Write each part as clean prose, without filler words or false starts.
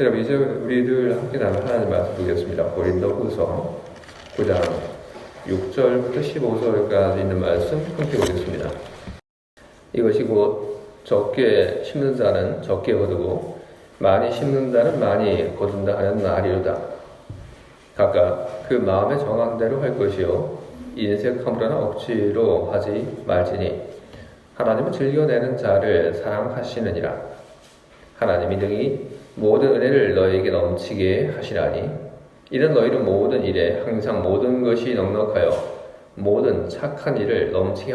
여러분, 이제 우리들 함께 나눌 하나님 말씀 보겠습니다. 고린도후서 9장 6절부터 15절까지 있는 말씀 함께 보겠습니다. 이것이 곧 적게 심는 자는 적게 거두고 많이 심는 자는 많이 거둔다 하는 말이로다. 각각 그 마음에 정한 대로 할 것이요 인색함으로나 억지로 하지 말지니 하나님은 즐겨내는 자를 사랑하시느니라. 하나님이 능히 모든 은혜를 너희에게 넘치게 하시라니 이는 너희는 모든 일에 항상 모든 것이 넉넉하여 모든 착한 일을 넘치게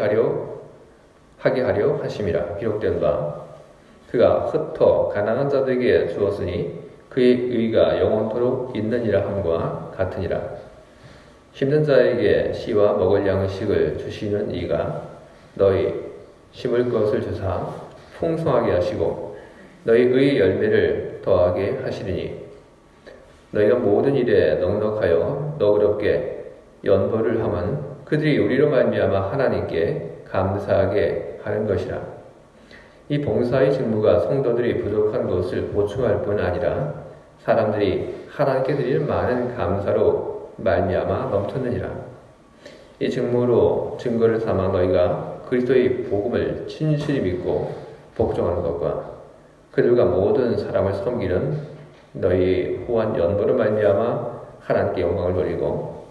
하게 하려 하심이라. 기록된 바 그가 흩어 가난한 자들에게 주었으니 그의 의가 영원토록 있느니라 함과 같으니라. 힘든 자에게 씨와 먹을 양식을 주시는 이가 너희 심을 것을 주사 풍성하게 하시고 너희 의 열매를 더하게 하시리니 너희가 모든 일에 넉넉하여 너그럽게 연보를 하면 그들이 우리로 말미암아 하나님께 감사하게 하는 것이라. 이 봉사의 직무가 성도들이 부족한 것을 보충할 뿐 아니라 사람들이 하나님께 드리는 많은 감사로 말미암아 넘쳤느니라. 이 직무로 증거를 삼아 너희가 그리스도의 복음을 진실히 믿고 복종하는 것과 그들과 모든 사람을 섬기는 너희 후한 연보로 말미암아 하나님께 영광을 돌리고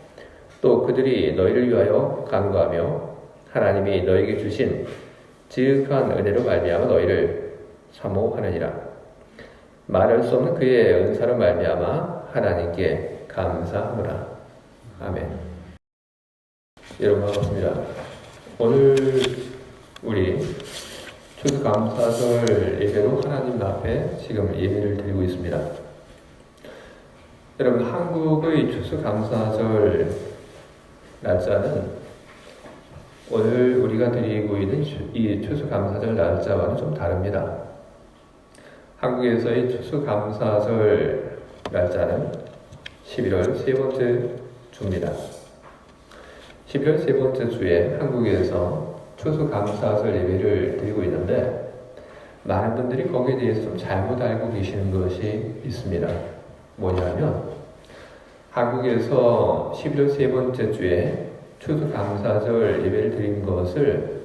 또 그들이 너희를 위하여 간구하며 하나님이 너희에게 주신 지극한 은혜로 말미암아 너희를 사모하느니라. 말할 수 없는 그의 은사로 말미암아 하나님께 감사하노라. 아멘. 여러분 반갑습니다. 오늘 우리 추수감사절 예배로 하나님 앞에 지금 예배를 드리고 있습니다. 여러분, 한국의 추수감사절 날짜는 오늘 우리가 드리고 있는 이 추수감사절 날짜와는 좀 다릅니다. 한국에서의 추수감사절 날짜는 11월 세 번째 주입니다. 11월 세 번째 주에 한국에서 추수감사절 예배를 드리고 있는데 많은 분들이 거기에 대해서 좀 잘못 알고 계시는 것이 있습니다. 뭐냐면 한국에서 11월 세 번째 주에 추수감사절 예배를 드린 것을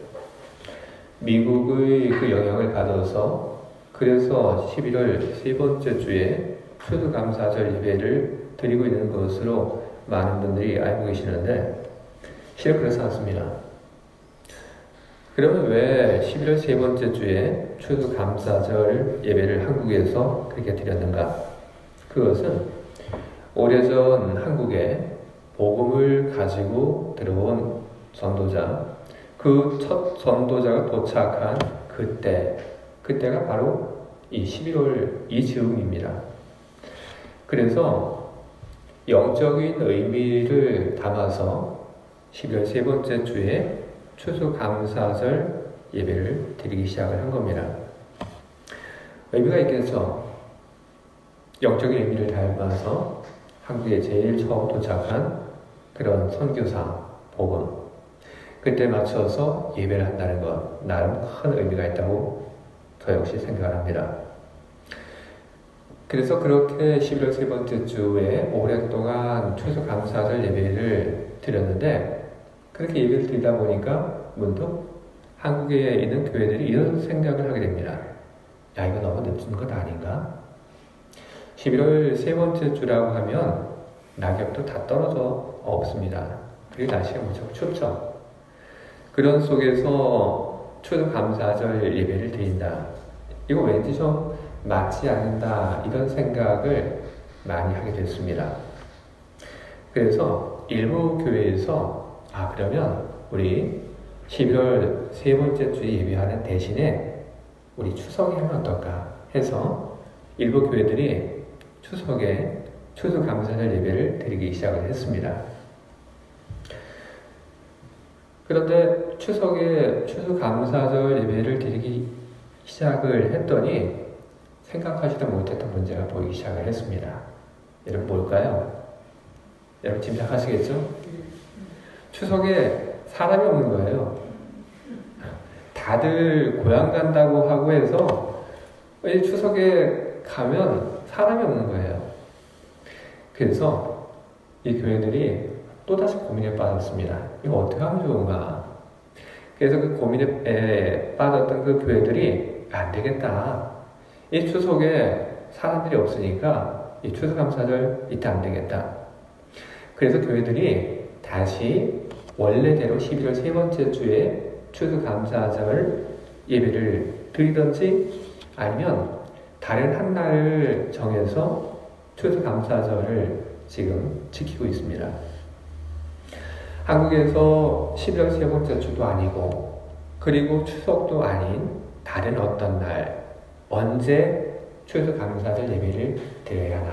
미국의 그 영향을 받아서 그래서 11월 세 번째 주에 추수감사절 예배를 드리고 있는 것으로 많은 분들이 알고 계시는데 실은 그렇지 않습니다. 그러면 왜 11월 세 번째 주에 추수감사절 예배를 한국에서 그렇게 드렸는가? 그것은 오래전 한국에 복음을 가지고 들어온 전도자, 그 첫 전도자가 도착한 그때가 바로 이 11월 이 즈음입니다. 그래서 영적인 의미를 담아서 11월 세 번째 주에 추수감사절 예배를 드리기 시작을 한 겁니다. 의미가 있겠죠. 영적인 의미를 담아서 한국에 제일 처음 도착한 그런 선교사, 복음, 그때 맞춰서 예배를 한다는 것, 나름 큰 의미가 있다고 저 역시 생각을 합니다. 그래서 그렇게 11월 세 번째 주에 오랫동안 추수감사절 예배를 드렸는데 그렇게 예배를 드리다 보니까 문득 한국에 있는 교회들이 이런 생각을 하게 됩니다. 야, 이거 너무 늦은 것 아닌가? 11월 세 번째 주라고 하면 낙엽도 다 떨어져 없습니다. 그리고 날씨가 무척 춥죠. 그런 속에서 추수감사절 예배를 드린다. 이거 왠지 좀 맞지 않는다. 이런 생각을 많이 하게 됐습니다. 그래서 일부 교회에서 그러면 우리 11월 세 번째 주에 예배하는 대신에 우리 추석에 하면 어떨까 해서 일부 교회들이 추석에 추수감사절 예배를 드리기 시작을 했습니다. 그런데 추석에 추수감사절 예배를 드리기 시작을 했더니 생각하지도 못했던 문제가 보이기 시작을 했습니다. 여러분 뭘까요? 여러분 짐작하시겠죠? 추석에 사람이 없는 거예요. 다들 고향 간다고 하고 해서 추석에 가면 사람이 없는 거예요. 그래서 이 교회들이 또다시 고민에 빠졌습니다. 이거 어떻게 하면 좋은가? 그래서 그 고민에 빠졌던 그 교회들이 안 되겠다. 이 추석에 사람들이 없으니까 이 추수감사절 이때 안 되겠다. 그래서 교회들이 다시 원래대로 11월 세 번째 주에 추수감사절 예배를 드리든지 아니면 다른 한 날을 정해서 추수감사절을 지금 지키고 있습니다. 한국에서 11월 세 번째 주도 아니고 그리고 추석도 아닌 다른 어떤 날 언제 추수감사절 예배를 드려야 하나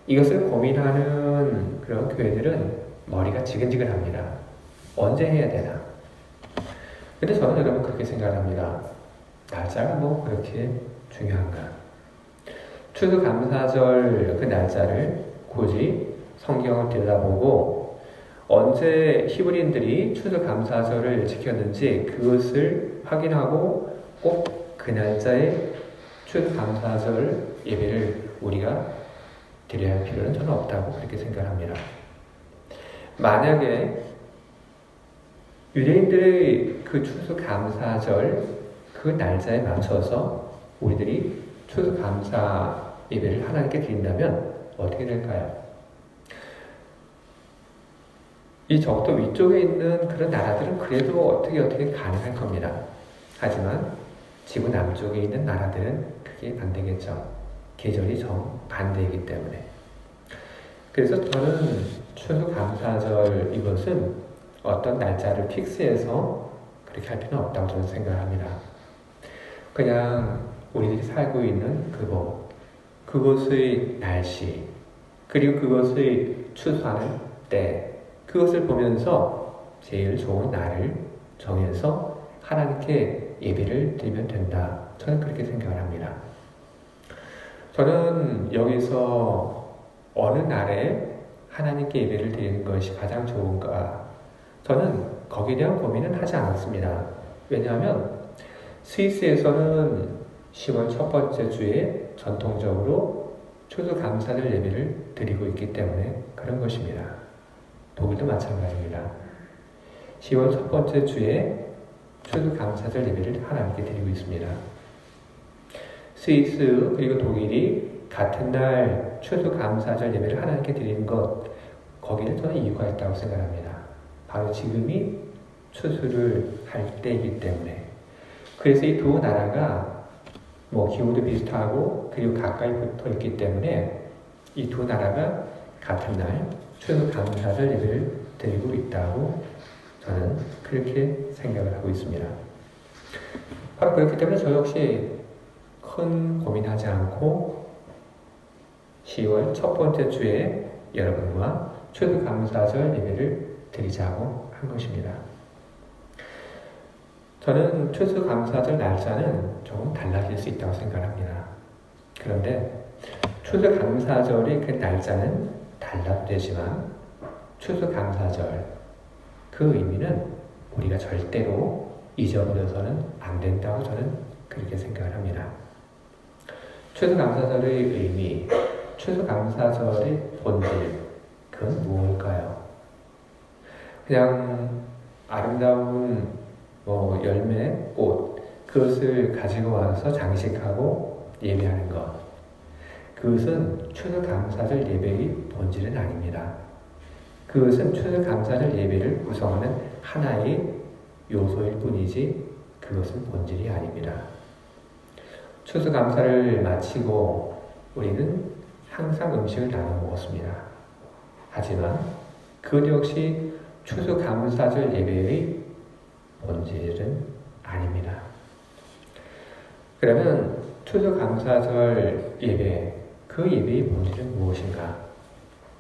이것을 고민하는 그런 교회들은 머리가 지근지근합니다. 언제 해야 되나? 근데 저는 여러분 그렇게 생각합니다. 날짜가 뭐 그렇게 중요한가? 추수감사절 그 날짜를 굳이 성경을 들여다보고 언제 히브리인들이 추수감사절을 지켰는지 그것을 확인하고 꼭 그 날짜에 추수감사절 예배를 우리가 드려야 할 필요는 저는 없다고 그렇게 생각합니다. 만약에 유대인들의 그 추수감사절 그 날짜에 맞춰서 우리들이 추수감사 예배를 하나님께 드린다면 어떻게 될까요? 이 적도 위쪽에 있는 그런 나라들은 그래도 어떻게 가능할 겁니다. 하지만 지구 남쪽에 있는 나라들은 그게 안 되겠죠. 계절이 정반대이기 때문에. 그래서 저는 추수감사절 이것은 어떤 날짜를 픽스해서 그렇게 할 필요는 없다고 저는 생각합니다. 그냥 우리들이 살고 있는 그곳의 날씨, 그리고 그것의 추수하는 때, 그것을 보면서 제일 좋은 날을 정해서 하나님께 예배를 드리면 된다. 저는 그렇게 생각을 합니다. 저는 여기서 어느 날에 하나님께 예배를 드리는 것이 가장 좋은가? 저는 거기에 대한 고민은 하지 않았습니다. 왜냐하면 스위스에서는 10월 첫 번째 주에 전통적으로 추수감사절 예배를 드리고 있기 때문에 그런 것입니다. 독일도 마찬가지입니다. 10월 첫 번째 주에 추수감사절 예배를 하나님께 드리고 있습니다. 스위스 그리고 독일이 같은 날 추수감사절 예배를 하나님께 드리는 것 거기는 저는 이유가 있다고 생각합니다. 바로 지금이 추수를 할 때이기 때문에. 그래서 이 두 나라가 기후도 비슷하고 그리고 가까이 붙어 있기 때문에 이 두 나라가 같은 날 추수감사절 예배를 드리고 있다고 저는 그렇게 생각을 하고 있습니다. 바로 그렇기 때문에 저 역시 큰 고민하지 않고 10월 첫 번째 주에 여러분과 추수감사절 예배를 드리자고 한 것입니다. 저는 추수감사절 날짜는 조금 달라질 수 있다고 생각합니다. 그런데 추수감사절의 그 날짜는 달라도 되지만 추수감사절 그 의미는 우리가 절대로 잊어버려서는 안 된다고 저는 그렇게 생각을 합니다. 추수감사절의 의미, 추수감사절의 본질, 그건 무엇일까요? 그냥 아름다운 열매, 꽃, 그것을 가지고 와서 장식하고 예배하는 것. 그것은 추수감사절 예배의 본질은 아닙니다. 그것은 추수감사절 예배를 구성하는 하나의 요소일 뿐이지 그것은 본질이 아닙니다. 추수감사를 마치고 우리는 항상 음식을 나눠 먹었습니다. 하지만 그것 역시 추수감사절 예배의 본질은 아닙니다. 그러면 추수감사절 예배, 그 예배의 본질은 무엇인가?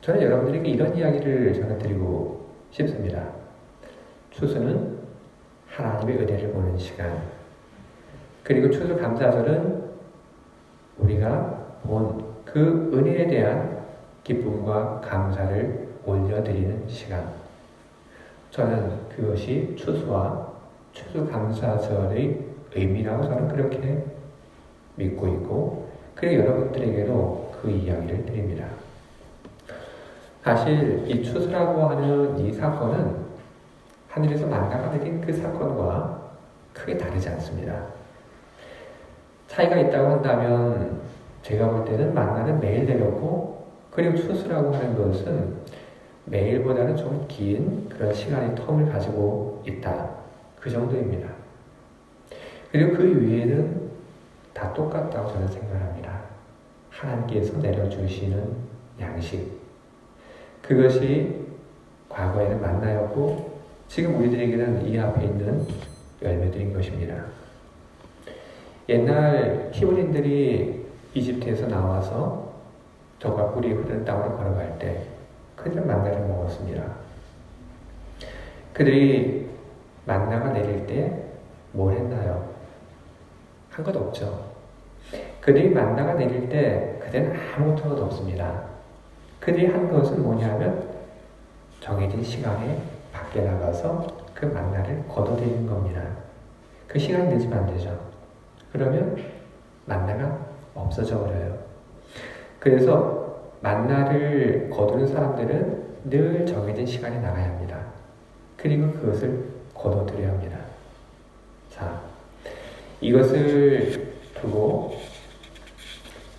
저는 여러분들에게 이런 이야기를 저는 드리고 싶습니다. 추수는 하나님의 은혜를 보는 시간, 그리고 추수감사절은 우리가 본 그 은혜에 대한 기쁨과 감사를 올려드리는 시간. 저는 그것이 추수와 추수감사절의 의미라고 저는 그렇게 믿고 있고, 그리고 여러분들에게도 그 이야기를 드립니다. 사실 이 추수라고 하는 이 사건은 하늘에서 만나가 내린 그 사건과 크게 다르지 않습니다. 차이가 있다고 한다면 제가 볼 때는 만나는 매일 내렸고, 그리고 추수라고 하는 것은 매일보다는 좀 긴 그런 시간의 텀을 가지고 있다. 그 정도입니다. 그리고 그 위에는 다 똑같다고 저는 생각합니다. 하나님께서 내려주시는 양식. 그것이 과거에는 만나였고, 지금 우리들에게는 이 앞에 있는 열매들인 것입니다. 옛날 히브리인들이 이집트에서 나와서 젖과 꿀이 흐르는 땅으로 걸어갈 때 그들은 만나를 먹었습니다. 그들이 만나가 내릴 때 뭘 했나요? 한 것 없죠. 그들이 만나가 내릴 때 그들은 아무것도 한 것 없습니다. 그들이 한 것은 뭐냐면 정해진 시간에 밖에 나가서 그 만나를 거둬들이는 겁니다. 그 시간이 늦으면 안 되죠. 그러면 만나가 없어져 버려요. 그래서 만나를 거두는 사람들은 늘 정해진 시간에 나가야 합니다. 그리고 그것을 거둬들여야 합니다. 자, 이것을 두고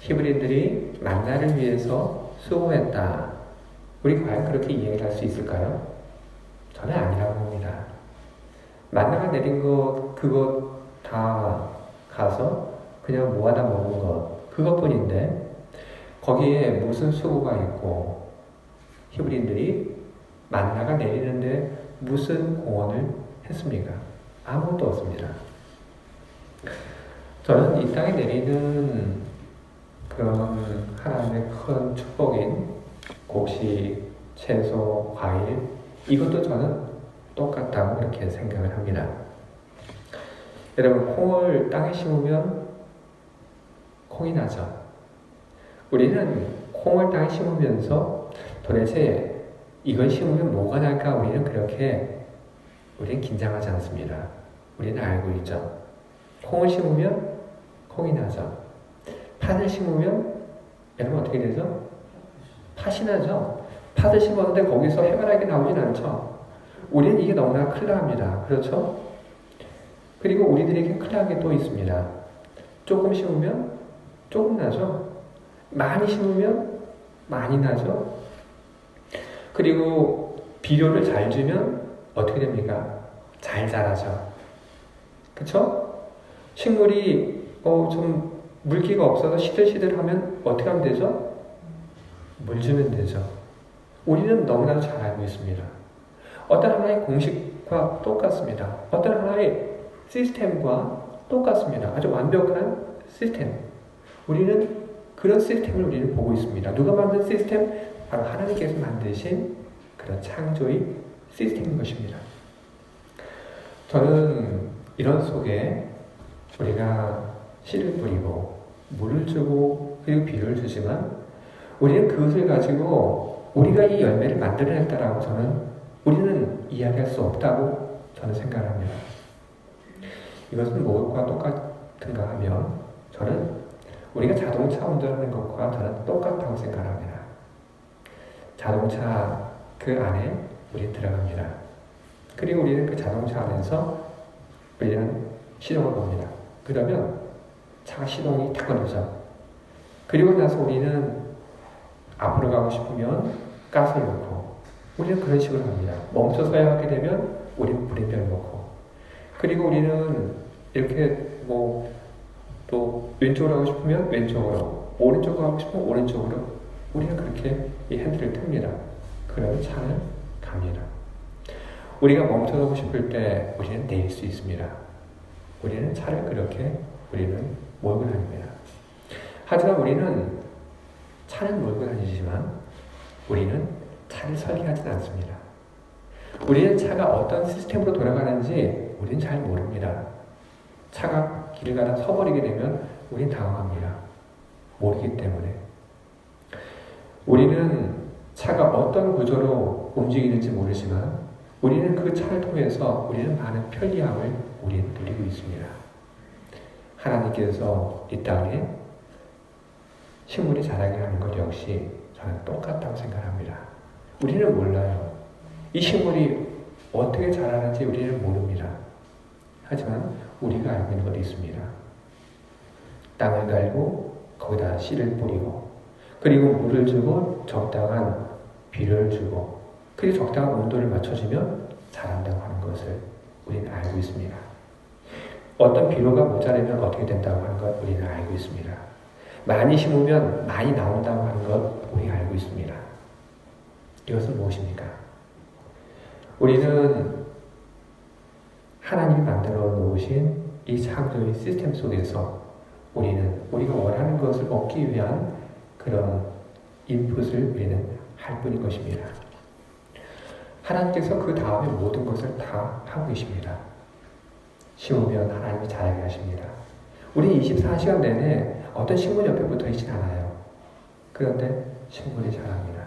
히브리인들이 만나를 위해서 수고했다. 우리 과연 그렇게 이해를 할 수 있을까요? 저는 아니라고 봅니다. 만나가 내린 것, 그것 다 가서 그냥 모아다 먹은 것, 그것뿐인데 거기에 무슨 수고가 있고 히브리인들이 만나가 내리는데 무슨 공헌을 했습니까? 아무것도 없습니다. 저는 이 땅에 내리는 그런 하나님의 큰 축복인 곡식, 채소, 과일, 이것도 저는 똑같다고 그렇게 생각을 합니다. 여러분, 콩을 땅에 심으면 콩이 나죠. 우리는 콩을 땅에 심으면서 도대체 이걸 심으면 뭐가 날까 우리는 긴장하지 않습니다. 우리는 알고 있죠. 콩을 심으면 콩이 나죠. 팥을 심으면 여러분 어떻게 되죠? 팥이 나죠. 팥을 심었는데 거기서 해바라기 나오진 않죠. 우리는 이게 너무나 큰일 납니다. 그렇죠? 그리고 우리들에게 큰일 나게 또 있습니다. 조금 심으면 조금 나죠. 많이 심으면 많이 나죠. 그리고 비료를 잘 주면 어떻게 됩니까? 잘 자라죠. 그쵸? 식물이 좀 물기가 없어서 시들시들하면 어떻게 하면 되죠? 물 주면 되죠. 우리는 너무나도 잘 알고 있습니다. 어떤 하나의 공식과 똑같습니다. 어떤 하나의 시스템과 똑같습니다. 아주 완벽한 시스템. 우리는 그런 시스템을 우리는 보고 있습니다. 누가 만든 시스템? 바로 하나님께서 만드신 그런 창조의 시스템인 것입니다. 저는 이런 속에 우리가 씨를 뿌리고 물을 주고 그리고 비료를 주지만 우리는 그것을 가지고 우리가 이 열매를 만들어냈다라고 우리는 이야기할 수 없다고 저는 생각합니다. 이것은 무엇과 똑같은가 하면 저는 우리가 자동차 운전하는 것과 저는 똑같다고 생각합니다. 자동차 그 안에 우리는 들어갑니다. 그리고 우리는 그 자동차 안에서 우리는 시동을 겁니다. 그러면 차가 시동이 탁 걸리죠. 그리고 나서 우리는 앞으로 가고 싶으면 가스를 넣고 우리는 그런 식으로 합니다. 멈춰서야 하게 되면 우리는 브레이크를 넣고 그리고 우리는 이렇게 또 왼쪽으로 가고 싶으면 왼쪽으로 오른쪽으로 가고 싶으면 오른쪽으로 우리는 그렇게 이 핸들을 틉니다. 그러면 차는 갑니다. 우리가 멈춰서고 싶을 때 우리는 내릴 수 있습니다. 우리는 차를 그렇게 우리는 몰고 다닙니다. 하지만 우리는 차는 몰고 다니지만 우리는 차를 설계하지는 않습니다. 우리는 차가 어떤 시스템으로 돌아가는지 우리는 잘 모릅니다. 차가 길을 가다 서버리게 되면 우리는 당황합니다. 모르기 때문에. 우리는 차가 어떤 구조로 움직이는지 모르지만 우리는 그 차를 통해서 우리는 많은 편리함을 우리는 누리고 있습니다. 하나님께서 이 땅에 식물이 자라게 하는 것 역시 저는 똑같다고 생각합니다. 우리는 몰라요. 이 식물이 어떻게 자라는지 우리는 모릅니다. 하지만 우리가 알고 있는 것도 있습니다. 땅을 갈고 거기다 씨를 뿌리고 그리고 물을 주고 적당한 비를 주고 그리고 적당한 온도를 맞춰주면 자란다고 하는 것을 우리는 알고 있습니다. 어떤 비료가 모자라면 어떻게 된다고 하는 것 우리는 알고 있습니다. 많이 심으면 많이 나온다고 하는 것 우리가 알고 있습니다. 이것은 무엇입니까? 우리는 하나님이 만들어 놓으신 이 창조의 시스템 속에서 우리는 우리가 원하는 것을 얻기 위한 그런 인풋을 우리는 할 뿐인 것입니다. 하나님께서 그 다음에 모든 것을 다 하고 계십니다. 심으면 하나님이 자라게 하십니다. 우리 24시간 내내 어떤 식물 옆에 붙어 있진 않아요. 그런데 식물이 자랍니다.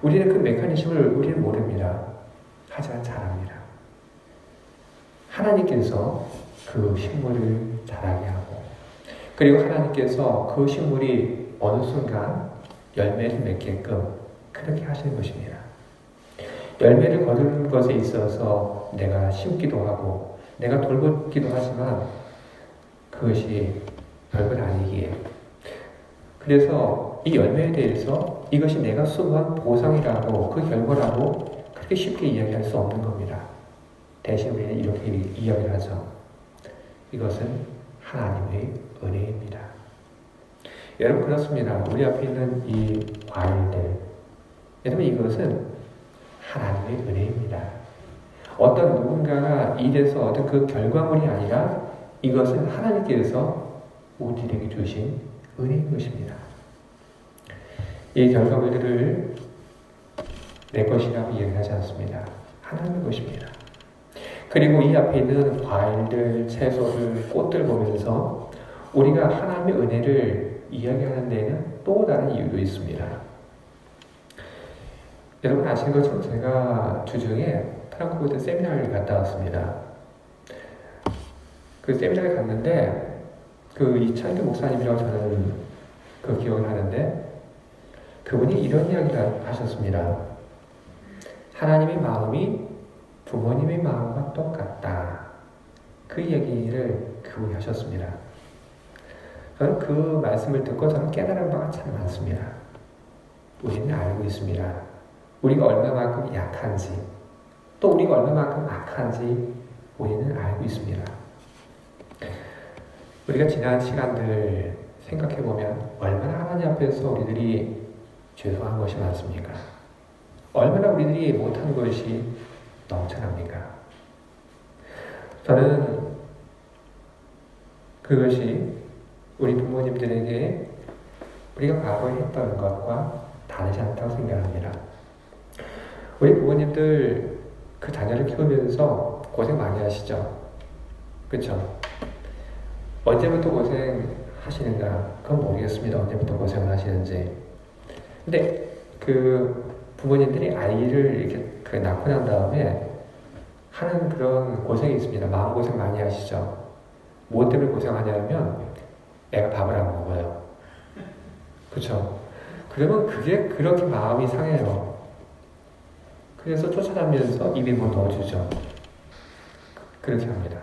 우리는 그 메커니즘을 우리는 모릅니다. 하지만 자랍니다. 하나님께서 그 식물을 자라게 하고 그리고 하나님께서 그 식물이 어느 순간 열매를 맺게끔 그렇게 하시는 것입니다. 열매를 거두는 것에 있어서 내가 심기도 하고 내가 돌보기도 하지만 그것이 별것 아니기에 그래서 이 열매에 대해서 이것이 내가 수고한 보상이라고 그 결과라고 그렇게 쉽게 이야기할 수 없는 겁니다. 대신 우리는 이렇게 이야기를 하죠. 이것은 하나님의 은혜입니다. 여러분 그렇습니다. 우리 앞에 있는 이 과일들 여러분 이것은 하나님의 은혜입니다. 어떤 누군가가 일해서 얻은 그 결과물이 아니라 이것은 하나님께서 우리에게 주신 은혜인 것입니다. 이 결과물들을 내 것이라고 이야기하지 않습니다. 하나님의 것입니다. 그리고 이 앞에 있는 과일들, 채소를, 꽃들 보면서 우리가 하나님의 은혜를 이야기하는 데에는 또 다른 이유도 있습니다. 여러분 아시는 것처럼 제가 주중에 프랑크푸르트 세미나를 갔다 왔습니다. 그 세미나를 갔는데 그 이창규 목사님이라고 저는 그 기억을 하는데 그분이 이런 이야기를 하셨습니다. 하나님의 마음이 부모님의 마음과 똑같다. 그 얘기를 그분이 하셨습니다. 저는 그 말씀을 듣고 저는 깨달은 바가 참 많습니다. 우리는 알고 있습니다. 우리가 얼마만큼 약한지 또 우리가 얼마만큼 악한지 우리는 알고 있습니다. 우리가 지난 시간들 생각해보면 얼마나 하나님 앞에서 우리들이 죄송한 것이 많습니까? 얼마나 우리들이 못한 것이 넘쳐납니까? 저는 그것이 우리 부모님들에게 우리가 과거에 했던 것과 다르지 않다고 생각합니다. 우리 부모님들 그 자녀를 키우면서 고생 많이 하시죠? 그렇죠? 언제부터 고생하시는가? 그건 모르겠습니다. 언제부터 고생을 하시는지. 근데 그 부모님들이 아이를 이렇게 낳고 난 다음에 하는 그런 고생이 있습니다. 마음고생 많이 하시죠? 뭐 때문에 고생하냐면 애가 밥을 안 먹어요. 그렇죠? 그러면 그게 그렇게 마음이 상해요. 그래서 쫓아다니면서 입에 뭐 넣어주죠. 그렇게 합니다.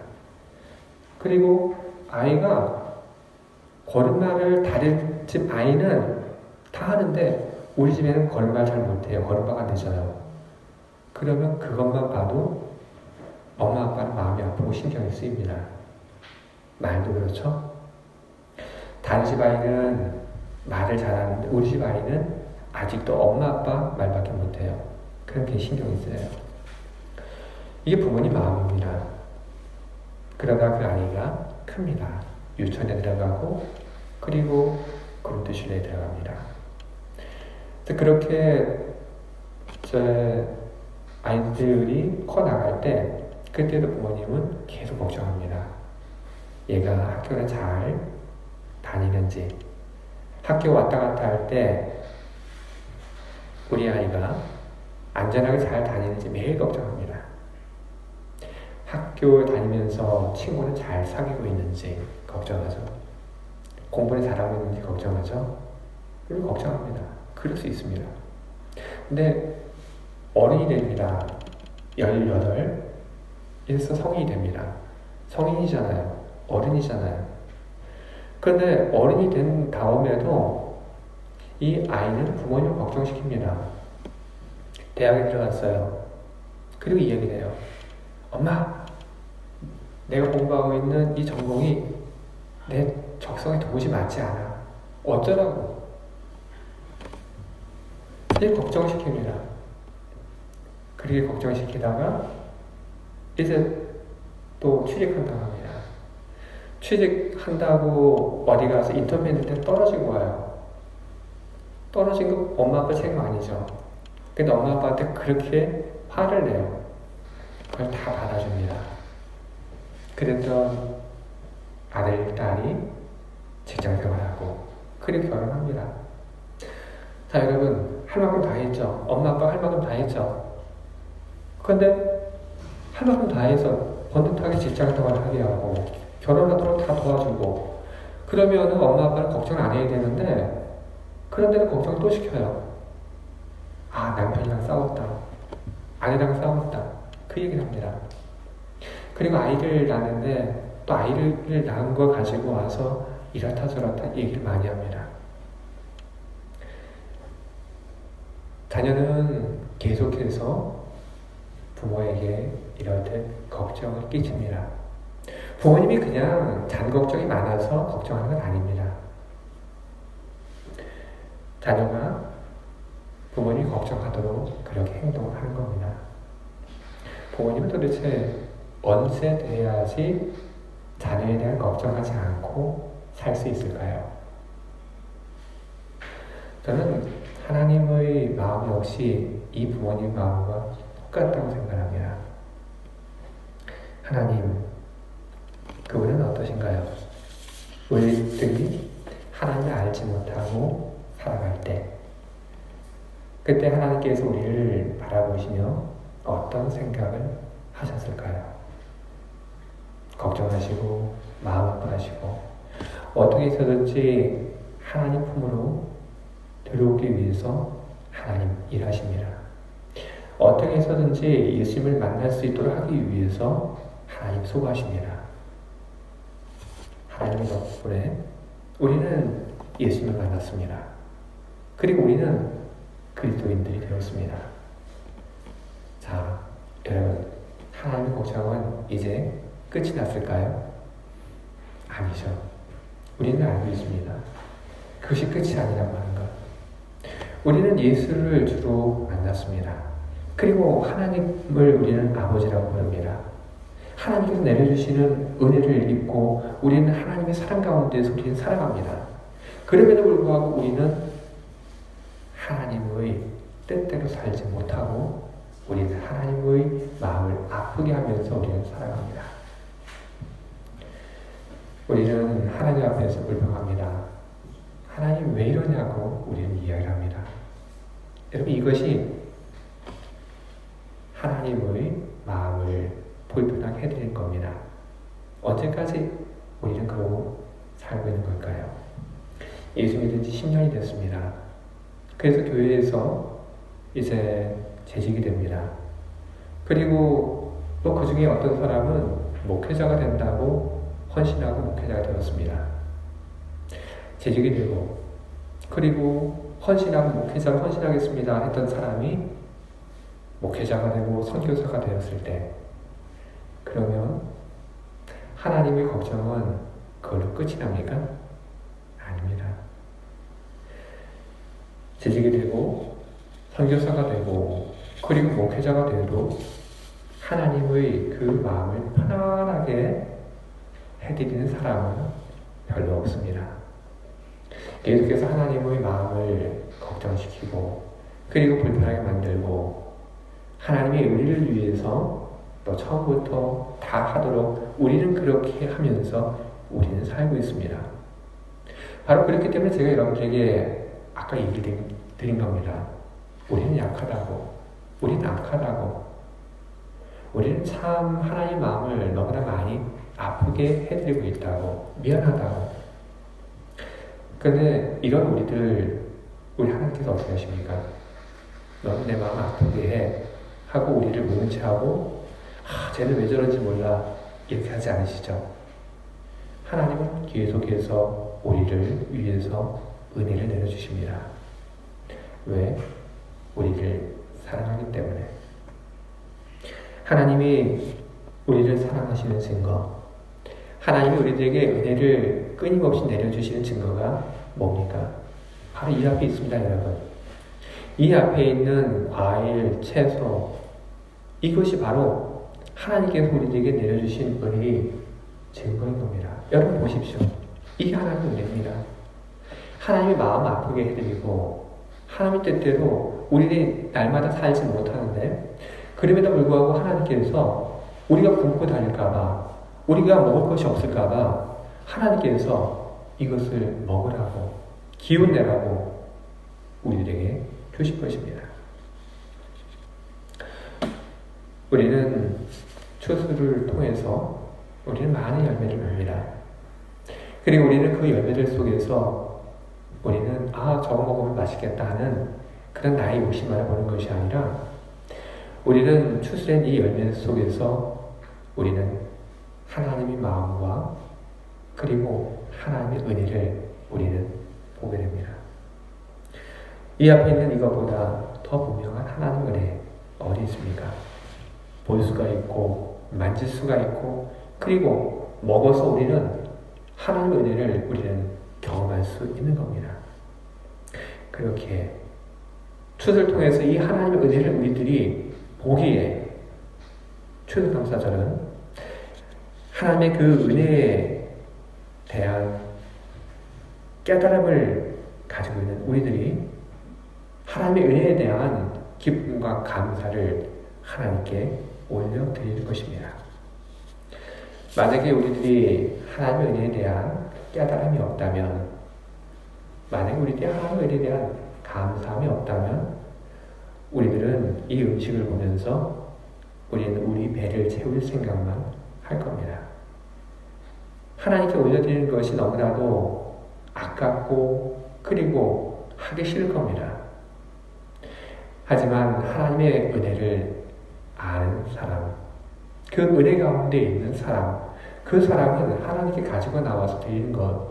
그리고 아이가 걸음마를 다른 집 아이는 다 하는데 우리 집에는 걸음마 잘 못해요. 걸음마가 늦어요. 그러면 그것만 봐도 엄마 아빠는 마음이 아프고 신경이 쓰입니다. 말도 그렇죠? 다른 집 아이는 말을 잘하는데 우리 집 아이는 아직도 엄마 아빠 말밖에 못해요. 그렇게 신경이 쓰여요. 이게 부모님 마음입니다. 그러다 그 아이가 큽니다. 유치원에 들어가고 그리고 그룹도실에 들어갑니다. 그렇게 제 아이들이 커나갈 때 그때도 부모님은 계속 걱정합니다. 얘가 학교를 잘 다니는지 학교 왔다 갔다 할 때 우리 아이가 안전하게 잘 다니는지 매일 걱정합니다. 학교 다니면서 친구는 잘 사귀고 있는지 걱정하죠. 공부를 잘하고 있는지 걱정하죠. 그리고 걱정합니다. 그럴 수 있습니다. 근데 어른이 됩니다. 18에서 성인이 됩니다. 성인이잖아요. 어른이잖아요. 그런데 어른이 된 다음에도 이 아이는 부모님을 걱정시킵니다. 대학에 들어갔어요. 그리고 이 얘기를 해요. 엄마, 내가 공부하고 있는 이 전공이 내 적성에 도무지 맞지 않아. 어쩌라고. 이렇게 걱정시킵니다. 그렇게 걱정시키다가 이제 또 취직한다고 합니다. 취직한다고 어디 가서 인터뷰 했는데 떨어지고 와요. 떨어진 거 엄마 아빠 책임 아니죠. 근데 엄마 아빠한테 그렇게 화를 내요. 그걸 다 받아줍니다. 그랬던 아들, 딸이 직장 생활하고 그리고 결혼합니다. 자, 여러분, 할 만큼 다 했죠. 엄마 아빠 할 만큼 다 했죠. 그런데 할 만큼 다 해서 번듯하게 직장 생활을 하게 하고 결혼하도록 다 도와주고 그러면은 엄마 아빠는 걱정 안 해야 되는데 그런데도 걱정을 또 시켜요. 아, 남편이랑 싸웠다. 아내랑 싸웠다. 그 얘기를 합니다. 그리고 아이를 낳는데 또 아이를 낳은 거 가지고 와서 이렇다 저렇다 얘기를 많이 합니다. 자녀는 계속해서 부모에게 이럴 때 걱정을 끼칩니다. 부모님이 그냥 잔 걱정이 많아서 걱정하는 건 아닙니다. 자녀가 부모님이 걱정하도록 그렇게 행동을 하는 겁니다. 부모님은 도대체 언제 돼야지 자녀에 대한 걱정하지 않고 살 수 있을까요? 저는 하나님의 마음 역시 이 부모님 마음과 똑같다고 생각합니다. 하나님, 그분은 어떠신가요? 우리들이 하나님을 알지 못하고 살아갈 때 그때 하나님께서 우리를 바라보시며 어떤 생각을 하셨을까요? 걱정하시고 마음 아파하시고 어떻게 해서든지 하나님 품으로 들어오기 위해서 하나님 일하십니다. 어떻게 해서든지 예수님을 만날 수 있도록 하기 위해서 하나님 수고하십니다. 하나님의 덕분에 우리는 예수님을 만났습니다. 그리고 우리는 그리스도인들이 되었습니다. 자, 여러분, 하나님의 걱정은 이제 끝이 났을까요? 아니죠. 우리는 알고 있습니다. 그것이 끝이 아니라고 하는 것. 우리는 예수를 주로 만났습니다. 그리고 하나님을 우리는 아버지라고 부릅니다. 하나님께서 내려주시는 은혜를 입고 우리는 하나님의 사랑 가운데서 우리는 살아갑니다. 그럼에도 불구하고 우리는 하나님의 뜻대로 살지 못하고 우리는 하나님의 마음을 아프게 하면서 우리는 살아갑니다. 우리는 하나님 앞에서 불평합니다. 하나님 왜 이러냐고 우리는 이야기를 합니다. 여러분, 이것이 하나님의 마음을 불편하게 해드릴 겁니다. 언제까지 우리는 그러고 살고 있는 걸까요? 예수 믿은 지 10년이 됐습니다. 그래서 교회에서 이제 재직이 됩니다. 그리고 또 그 중에 어떤 사람은 목회자가 된다고 헌신하고 목회자가 되었습니다. 재직이 되고 그리고 헌신하고 목회자로 헌신하겠습니다 했던 사람이 목회자가 되고 선교사가 되었을 때 그러면 하나님의 걱정은 그걸로 끝이 납니까? 아닙니다. 재직이 되고 선교사가 되고 그리고 목회자가 돼도 하나님의 그 마음을 편안하게 해드리는 사람은 별로 없습니다. 계속해서 하나님의 마음을 걱정시키고 그리고 불편하게 만들고 하나님의 의를 위해서 또 처음부터 다 하도록 우리는 그렇게 하면서 우리는 살고 있습니다. 바로 그렇기 때문에 제가 여러분들에게 아까 얘기 드린 겁니다. 우리는 약하다고, 우리는 악하다고, 우리는 참 하나님 마음을 너무나 많이 아프게 해드리고 있다고, 미안하다고. 근데 이런 우리들 우리 하나님께서 어떻게 하십니까? 너는 내 마음 아프게 해 하고 우리를 모른 채 하고 쟤는 왜 저런지 몰라 이렇게 하지 않으시죠? 하나님은 계속해서 우리를 위해서 은혜를 내려주십니다. 왜? 우리를 사랑하기 때문에. 하나님이 우리를 사랑하시는 증거, 하나님이 우리들에게 은혜를 끊임없이 내려주시는 증거가 뭡니까? 바로 이 앞에 있습니다, 여러분. 이 앞에 있는 과일, 채소, 이것이 바로 하나님께서 우리들에게 내려주신 은혜의 증거인 겁니다. 여러분 보십시오. 이게 하나님의 은혜입니다. 하나님이 마음 아프게 해드리고 하나님 뜻대로 우리들이 날마다 살지 못하는데 그럼에도 불구하고 하나님께서 우리가 굶고 다닐까봐 우리가 먹을 것이 없을까봐 하나님께서 이것을 먹으라고 기운 내라고 우리들에게 주실 것입니다. 우리는 추수를 통해서 우리는 많은 열매를 봅니다. 그리고 우리는 그 열매들 속에서 우리는 저거 먹으면 맛있겠다 하는 그런 나의 욕심만을 보는 것이 아니라 우리는 추수된 이 열매 속에서 우리는 하나님의 마음과 그리고 하나님의 은혜를 우리는 보게 됩니다. 이 앞에 있는 이것보다 더 분명한 하나님의 은혜 어디 있습니까? 볼 수가 있고 만질 수가 있고 그리고 먹어서 우리는 하나님의 은혜를 우리는 경험할 수 있는 겁니다. 그렇게 추수를 통해서 이 하나님의 은혜를 우리들이 보기에 추수감사절은 하나님의 그 은혜에 대한 깨달음을 가지고 있는 우리들이 하나님의 은혜에 대한 기쁨과 감사를 하나님께 올려드릴 것입니다. 만약에 우리들이 하나님의 은혜에 대한 깨달음이 없다면, 만약에 우리들이 하나님의 은혜에 대한 감사함이 없다면 우리들은 이 음식을 보면서 우리는 우리 배를 채울 생각만 할 겁니다. 하나님께 올려드리는 것이 너무나도 아깝고 그리고 하기 싫을 겁니다. 하지만 하나님의 은혜를 아는 사람, 그 은혜 가운데 있는 사람, 그 사람은 하나님께 가지고 나와서 드리는 것,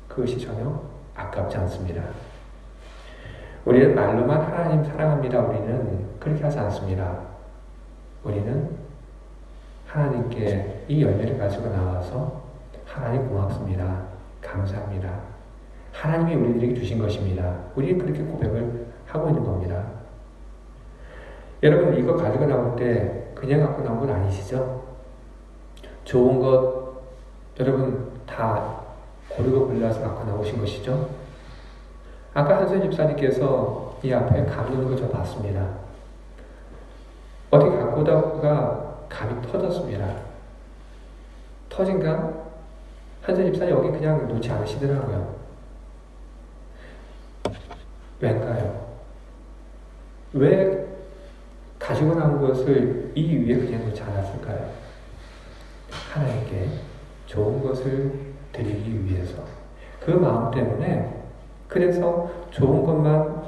그것이 전혀 아깝지 않습니다. 우리는 말로만 하나님 사랑합니다. 우리는 그렇게 하지 않습니다. 우리는 하나님께 이 열매를 가지고 나와서 하나님 고맙습니다. 감사합니다. 하나님이 우리들에게 주신 것입니다. 우리는 그렇게 고백을 하고 있는 겁니다. 여러분 이거 가지고 나올 때 그냥 갖고 나온 건 아니시죠? 좋은 것 여러분 다 고르고 골라서 갖고 나오신 것이죠? 아까 한선 집사님께서 이 앞에 감 놓는 거 저 봤습니다. 어떻게 갖고 오다가 감이 터졌습니다. 터진 감? 한선 집사님 여기 그냥 놓지 않으시더라고요. 왜일까요? 왜 가지고 나온 것을 이 위에 그냥 놓지 않았을까요? 하나님께 좋은 것을 드리기 위해서 그 마음 때문에 그래서 좋은 것만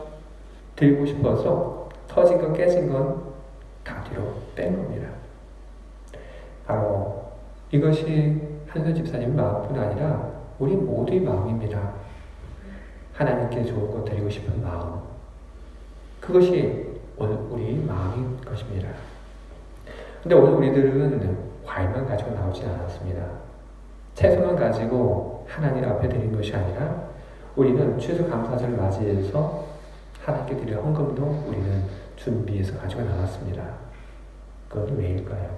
드리고 싶어서 터진 것 깨진 건 다 뒤로 뺀 겁니다. 바로 이것이 한선 집사님 마음뿐 아니라 우리 모두의 마음입니다. 하나님께 좋은 것 드리고 싶은 마음, 그것이 오늘 우리 마음인 것입니다. 근데 오늘 우리들은 과일만 가지고 나오지 않았습니다. 채소만 가지고 하나님 앞에 드린 것이 아니라 우리는 추수감사절을 맞이해서 하나님께 드릴 헌금도 우리는 준비해서 가지고 나왔습니다. 그건 왜일까요?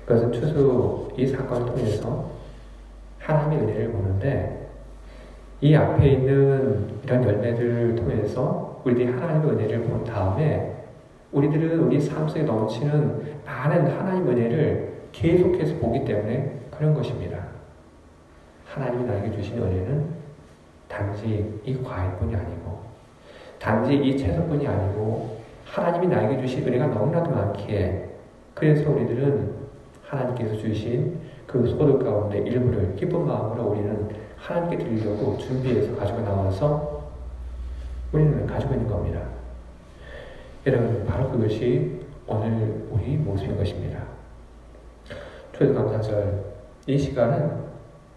그것은 추수 이 사건을 통해서 하나님의 은혜를 보는데 이 앞에 있는 이런 열매들을 통해서 우리들이 하나님의 은혜를 본 다음에 우리들은 우리 삶 속에 넘치는 많은 하나님의 은혜를 계속해서 보기 때문에 그런 것입니다. 하나님이 나에게 주신 은혜는 단지 이 과일뿐이 아니고 단지 이 채소뿐이 아니고 하나님이 나에게 주신 은혜가 너무나도 많기에 그래서 우리들은 하나님께서 주신 그 소득 가운데 일부를 기쁜 마음으로 우리는 하나님께 드리려고 준비해서 가지고 나와서 우리는 가지고 있는 겁니다. 여러분, 바로 그것이 오늘 우리 모습인 것입니다. 추수감사절 이 시간은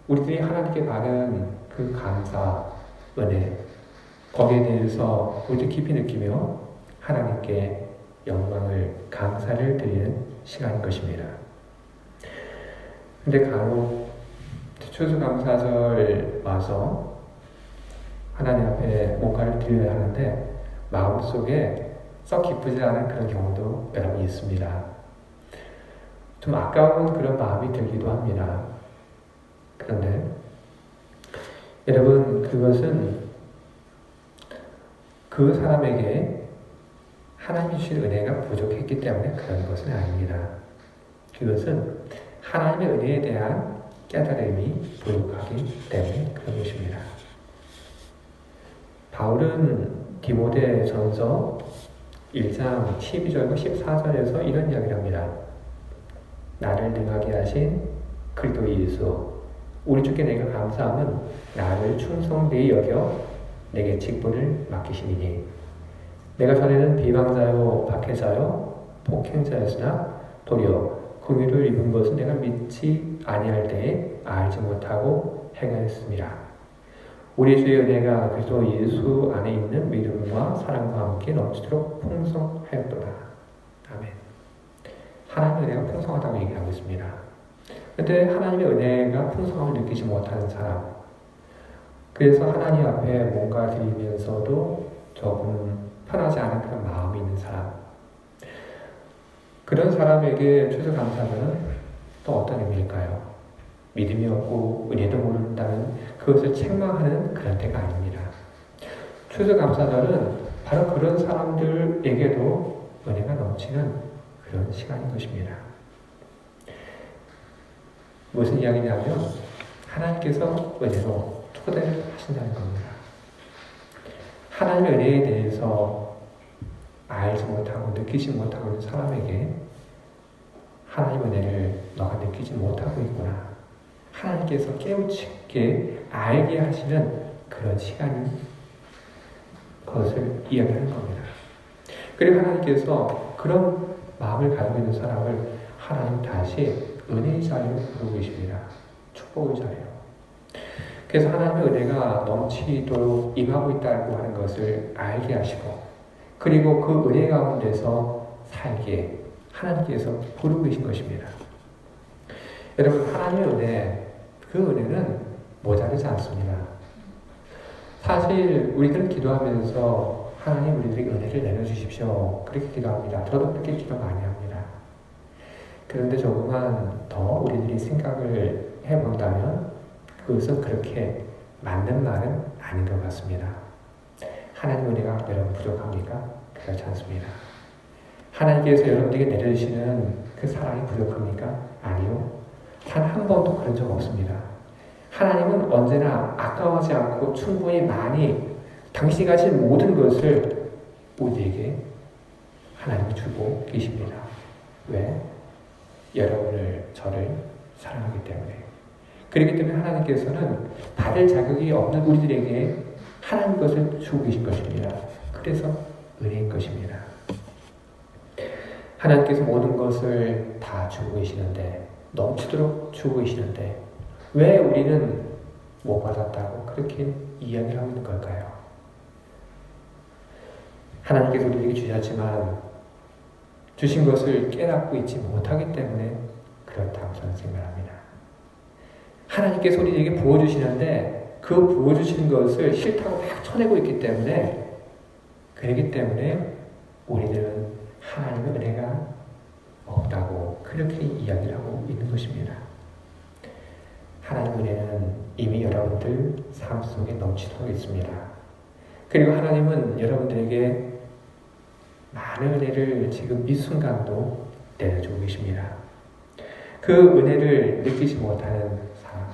우리들이 하나님께 받은 그 감사, 은혜, 거기에 대해서 우리들 깊이 느끼며 하나님께 영광을, 감사를 드리는 시간인 것입니다. 근데 간혹 추수감사절 와서 하나님 앞에 뭔가를 드려야 하는데 마음속에 썩 기쁘지 않은 그런 경우도 여러분 있습니다. 좀 아까운 그런 마음이 들기도 합니다. 그런데 여러분, 그것은 그 사람에게 하나님이 주신 은혜가 부족했기 때문에 그런 것은 아닙니다. 그것은 하나님의 은혜에 대한 깨달음이 부족하기 때문에 그런 것입니다. 바울은 디모데 전서 1장 12절과 14절에서 이런 이야기를 합니다. 나를 능하게 하신 그리스도 예수, 우리 주께 내가 감사함은 나를 충성되이 여겨 내게 직분을 맡기시니니 내가 전에는 비방자요 박해자요 폭행자였으나 도리어 긍휼을 입은 것은 내가 믿지 아니할 때에 알지 못하고 행하였습니다. 우리 주의 은혜가 그리스도 예수 안에 있는 믿음과 사랑과 함께 넘치도록 풍성하였도다. 아멘. 하나님의 은혜가 풍성하다고 얘기하고 있습니다. 그런데 하나님의 은혜가 풍성함을 느끼지 못하는 사람, 그래서 하나님 앞에 뭔가 드리면서도 조금 편하지 않은 그런 마음이 있는 사람, 그런 사람에게 추수감사는 또 어떤 의미일까요? 믿음이 없고 은혜도 모른다는 그것을 책망하는 그런 때가 아닙니다. 추수감사절은 바로 그런 사람들에게도 은혜가 넘치는 그런 시간인 것입니다. 무슨 이야기냐면 하나님께서 은혜로 초대를 하신다는 겁니다. 하나님의 은혜에 대해서 알지 못하고 느끼지 못하고 있는 사람에게 하나님의 은혜를 너가 느끼지 못하고 있구나, 하나님께서 깨우치게 알게 하시는 그런 시간인 것을 이야기하는 겁니다. 그리고 하나님께서 그런 마음을 가지고 있는 사람을 하나님 다시 은혜의 자리로 부르고 계십니다. 축복의 자리로. 그래서 하나님의 은혜가 넘치도록 임하고 있다고 하는 것을 알게 하시고, 그리고 그 은혜 가운데서 살게 하나님께서 부르고 계신 것입니다. 여러분, 하나님의 은혜, 그 은혜는 모자르지 않습니다. 사실 우리들은 기도하면서 하나님 우리들에게 은혜를 내려주십시오, 그렇게 기도합니다. 저도 그렇게 기도 많이 합니다. 그런데 조금만 더 우리들이 생각을 해본다면 그것은 그렇게 맞는 말은 아닌 것 같습니다. 하나님 은혜가 여러분 부족합니까? 그렇지 않습니다. 하나님께서 여러분에게 내려주시는 그 사랑이 부족합니까? 아니요. 단 한 번도 그런 적 없습니다. 하나님은 언제나 아까워하지 않고 충분히 많이 당신이 가진 모든 것을 우리에게 하나님이 주고 계십니다. 왜? 여러분을, 저를 사랑하기 때문에. 그렇기 때문에 하나님께서는 받을 자격이 없는 우리들에게 하나님 것을 주고 계신 것입니다. 그래서 은혜인 것입니다. 하나님께서 모든 것을 다 주고 계시는데, 넘치도록 주고 계시는데 왜 우리는 못 받았다고 그렇게 이야기를 하고 있는 걸까요? 하나님께서 우리에게 주셨지만 주신 것을 깨닫고 있지 못하기 때문에 그렇다고 저는 생각합니다. 하나님께서 우리에게 부어주시는데 그 부어주신 것을 싫다고 막 쳐내고 있기 때문에, 그렇기 때문에 우리들은 하나님의 은혜가 없다고 그렇게 이야기를 하고 있는 것입니다. 하나님의 은혜는 이미 여러분들 삶 속에 넘치도록 있습니다. 그리고 하나님은 여러분들에게 많은 은혜를 지금 이 순간도 내려주고 계십니다. 그 은혜를 느끼지 못하는 사람,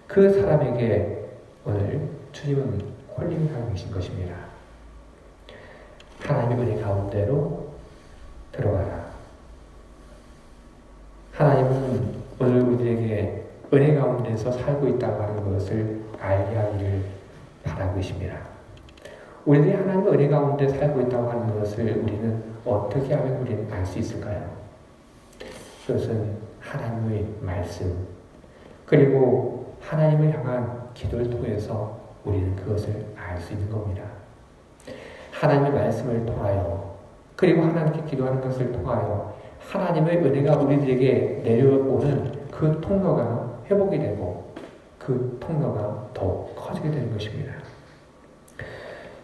그 사람에게 오늘 주님은 콜링을 하고 계신 것입니다. 하나님의 은혜 가운데로 들어가라. 하나님은 오늘 우리에게 은혜 가운데서 살고 있다고 하는 것을 알게 하기를 바라고 계십니다. 우리들이 하나님의 은혜 가운데 살고 있다고 하는 것을 우리는 어떻게 하면 우리는 알 수 있을까요? 그것은 하나님의 말씀, 그리고 하나님을 향한 기도를 통해서 우리는 그것을 알 수 있는 겁니다. 하나님의 말씀을 통하여, 그리고 하나님께 기도하는 것을 통하여 하나님의 은혜가 우리들에게 내려오는 그 통로가 회복이 되고 그 통로가 더 커지게 되는 것입니다.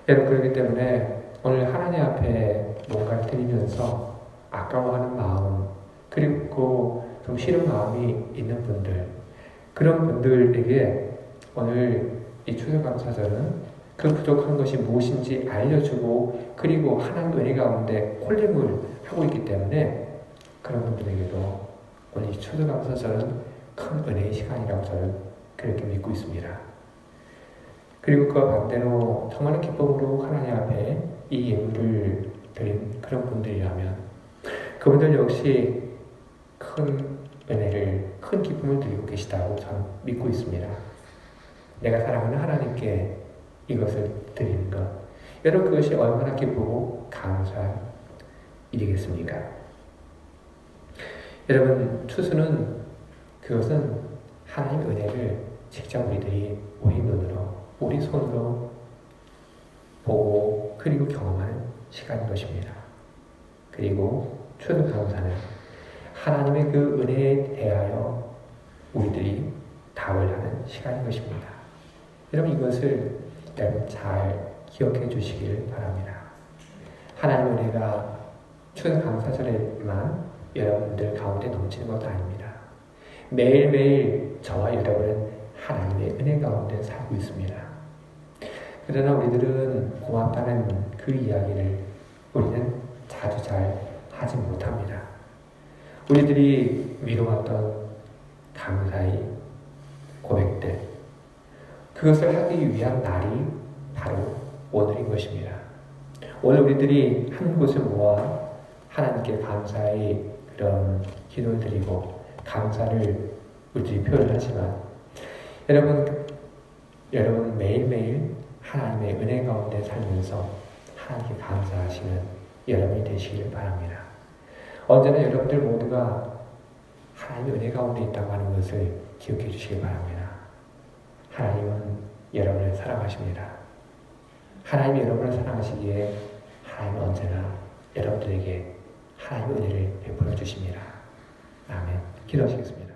여러분, 그렇기 때문에 오늘 하나님 앞에 뭔가를 드리면서 아까워하는 마음, 그리고 좀 싫은 마음이 있는 분들, 그런 분들에게 오늘 이 추수감사절은 그 부족한 것이 무엇인지 알려주고, 그리고 하나님 은혜 가운데 콜링을 하고 있기 때문에 그런 분들에게도 오늘 이 추수감사절은 큰 은혜의 시간이라고 저는 그렇게 믿고 있습니다. 그리고 그와 반대로 정말 기쁨으로 하나님 앞에 이 예물을 드린 그런 분들이라면 그분들 역시 큰 은혜를, 큰 기쁨을 드리고 계시다고 저는 믿고 있습니다. 내가 사랑하는 하나님께 이것을 드리는 것, 여러분, 그것이 얼마나 기쁘고 감사한 일이겠습니까? 여러분, 추수는 그것은 하나님의 은혜를 직접 우리들이 우리 눈으로, 우리 손으로 보고 그리고 경험하는 시간인 것입니다. 그리고 추수감사는 하나님의 그 은혜에 대하여 우리들이 답을 하는 시간인 것입니다. 여러분, 이것을 여러분 잘 기억해 주시길 바랍니다. 하나님의 은혜가 추수감사절에만 여러분들 가운데 넘치는 것도 아닙니다. 매일매일 저와 여러분은 하나님의 은혜 가운데 살고 있습니다. 그러나 우리들은 고맙다는 그 이야기를 우리는 자주 잘 하지 못합니다. 우리들이 미뤄왔던 감사의 고백들, 그것을 하기 위한 날이 바로 오늘인 것입니다. 오늘 우리들이 한 곳을 모아 하나님께 감사의 그런 기도를 드리고 감사를 우리들이 표현하지만 여러분 매일매일 하나님의 은혜 가운데 살면서 하나님께 감사하시는 여러분이 되시길 바랍니다. 언제나 여러분들 모두가 하나님의 은혜 가운데 있다고 하는 것을 기억해 주시기 바랍니다. 하나님은 여러분을 사랑하십니다. 하나님이 여러분을 사랑하시기에 하나님은 언제나 여러분들에게 하나님의 은혜를 베풀어 주십니다. 아멘. 기도하시겠습니다.